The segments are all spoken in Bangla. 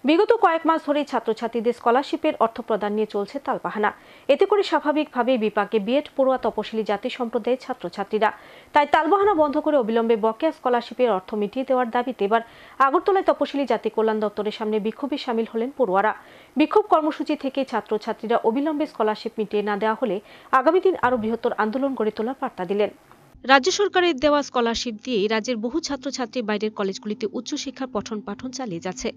বিগত কয়েক মাস ধরেই ছাত্রছাত্রীদের স্কলারশিপের অর্থ প্রদান নিয়ে চলছে তালবাহানা। এতে করে স্বাভাবিকভাবেই বিপাকে বিএড পড়ুয়া তপশিলি জাতি সম্প্রদায়ের ছাত্রছাত্রীরা। তাই তালবাহানা বন্ধ করে অবিলম্বে বকেয়া স্কলারশিপের অর্থ মিটিয়ে দেওয়ার দাবিতে এবার আগরতলায় তপশিলি জাতি কল্যাণ দপ্তরের সামনে বিক্ষোভে সামিল হলেন পড়ুয়ারা। বিক্ষোভ কর্মসূচি থেকে ছাত্রছাত্রীরা অবিলম্বে স্কলারশিপ মিটিয়ে না দেওয়া হলে আগামী দিন আরও বৃহত্তর আন্দোলন গড়ে তোলার বার্তা দিলেন। রাজ্য সরকারের দেওয়া স্কলারশিপ দিয়ে রাজ্যের বহু ছাত্রছাত্রী বাইরের কলেজগুলিতে উচ্চশিক্ষার পঠন পাঠন চালিয়ে যাচ্ছে,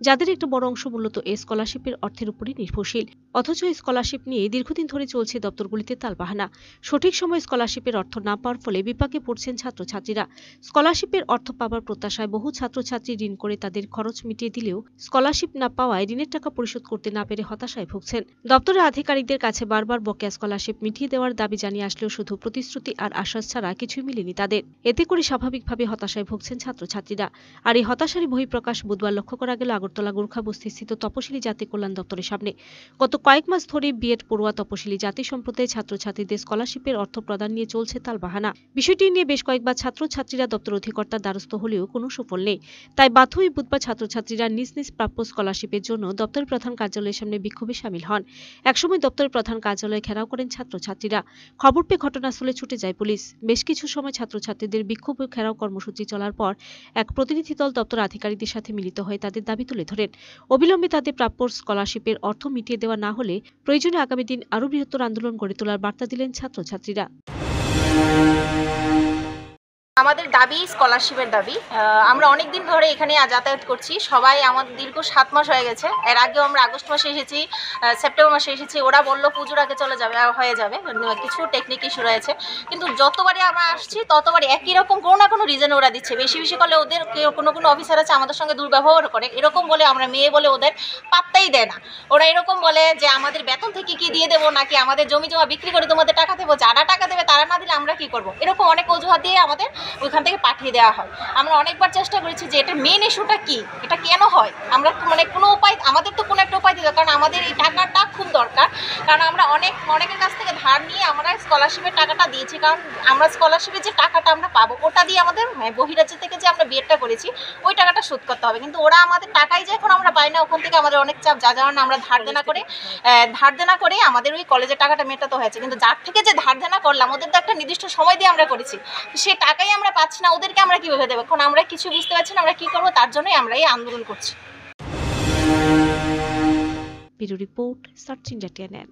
যাদের একটা বড় অংশ মূলত এই স্কলারশিপের অর্থের উপরই নির্ভরশীল। অথচ এই স্কলারশিপ নিয়ে দীর্ঘদিন ধরে চলছে দপ্তরগুলিতে তালবাহানা। সঠিক সময় স্কলারশিপের অর্থ না পাওয়ার ফলে বিপাকে পড়ছেন ছাত্রছাত্রীরা। স্কলারশিপের অর্থ পাওয়ার প্রত্যাশায় বহু ছাত্রছাত্রী ঋণ করে তাদের খরচ মিটিয়ে দিলেও স্কলারশিপ না পাওয়ায় ঋণের টাকা পরিশোধ করতে না পেরে হতাশায় ভুগছেন। দপ্তরের আধিকারিকদের কাছে বারবার বকেয়া স্কলারশিপ মিটিয়ে দেওয়ার দাবি জানিয়ে আসলেও শুধু প্রতিশ্রুতি আর আশ্বাস ছাড়া কিছুই মিলেনি তাদের। এতে করে স্বাভাবিকভাবে হতাশায় ভুগছেন ছাত্রছাত্রীরা। আর এই হতাশারই বহিঃপ্রকাশ বুধবার লক্ষ্য করা গেল আগরতলা গোর্খাবস্তিস্থিত তপশিলি জাতি কল্যাণ দপ্তরের সামনে। গত কয়েক মাস ধরে বিএড পড়ুয়া তপশিলি জাতি সম্প্রদায়ের ছাত্রছাত্রীদের স্কলারশিপের অর্থ প্রদান নিয়ে চলছে তালবাহানা। বিষয়টি নিয়ে বেশ কয়েকবার ছাত্রছাত্রীরা দপ্তর অধিকর্তার দ্বারস্থ হলেও কোনো সুফল নেই। তাই বাধ্য হয়ে বুধবার ছাত্রছাত্রীরা নিজ নিজ প্রাপ্য স্কলারশিপের জন্য দপ্তরের প্রধান কার্যালয়ের সামনে বিক্ষোভে সামিল হন। একসময় দপ্তরের প্রধান কার্যালয়ে ঘেরাও করেন ছাত্রছাত্রীরা। খবর পেয়ে ঘটনাস্থলে ছুটে যায় পুলিশ। বেশ কিছু সময় ছাত্রছাত্রীদের বিক্ষোভ ও ঘেরাও কর্মসূচি চলার পর এক প্রতিনিধি দল দপ্তর আধিকারিকদের সাথে মিলিত হয়ে তাদের দাবি তুলে ধরেন। অবিলম্বে তাদের প্রাপ্য স্কলারশিপের অর্থ মিটিয়ে দেওয়া না হলে প্রয়োজনে আগামী দিন আরও বৃহত্তর আন্দোলন গড়ে তোলার বার্তা দিলেন ছাত্রছাত্রীরা। আমাদের দাবি স্কলারশিপের দাবি। আমরা অনেক দিন ধরে এখানে যাতায়াত করছি, সবাই আমাদের দীর্ঘ 7 মাস হয়ে গেছে। এর আগেও আমরা আগস্ট মাসে এসেছি, সেপ্টেম্বর মাসে এসেছি। ওরা বললো পুজোর আগে চলে যাবে, হয়ে যাবে, কিছু টেকনিক ইস্যু রয়েছে। কিন্তু যতবারই আমরা আসছি ততবারই একই রকম কোনো না কোনো রিজন ওরা দিচ্ছে। বেশি বেশি করলে ওদের কোনো কোনো অফিসার আছে আমাদের সঙ্গে দুর্ব্যবহার করে, এরকম বলে আমরা মেয়ে বলে ওদের পাত্তাই দেয় না। ওরা এরকম বলে যে আমাদের বেতন থেকে কি দিয়ে দেবো, নাকি আমাদের জমি জমা বিক্রি করে তোমাদের টাকা দেবো, যারা টাকা দেবে তারা না দিলে আমরা কি করবো, এরকম অনেক অজুহাত দিয়ে আমাদের ওইখান থেকে পাঠিয়ে দেওয়া হয়। আমরা অনেকবার চেষ্টা করেছি যে এটার মেন ইস্যুটা কি, এটা কেন হয়। আমরা কোনো উপায়, আমাদের তো কোনো একটা উপায় দিতে, কারণ আমাদের এই টাকাটা খুব দরকার। কারণ আমরা অনেকের কাছ থেকে ধার নিয়ে আমরা স্কলারশিপের টাকাটা দিয়েছি, কারণ আমরা স্কলারশিপের যে টাকাটা আমরা পাবো ওটা দিয়ে আমাদের বহিরাজ্য থেকে যে আমরা বিএডটা করেছি ওই টাকাটা শোধ করতে হবে। কিন্তু ওরা আমাদের টাকাই যে এখন আমরা পাই না, ওখান থেকে আমাদের অনেক চাপ, যা কারণে আমরা ধার দেনা করে আমাদের ওই কলেজের টাকাটা মেটাতে হয়েছে। কিন্তু যার থেকে যে ধার দেনা করলাম ওদের তো একটা নির্দিষ্ট সময় দিয়ে আমরা করেছি, সে টাকাই আমরা পাচ্ছি না, ওদেরকে আমরা কিভাবে দেবো। এখন আমরা কিছু বুঝতে পারছি না আমরা কি করবো, তার জন্যই আমরা এই আন্দোলন করছি। Bureau report, search India TNN।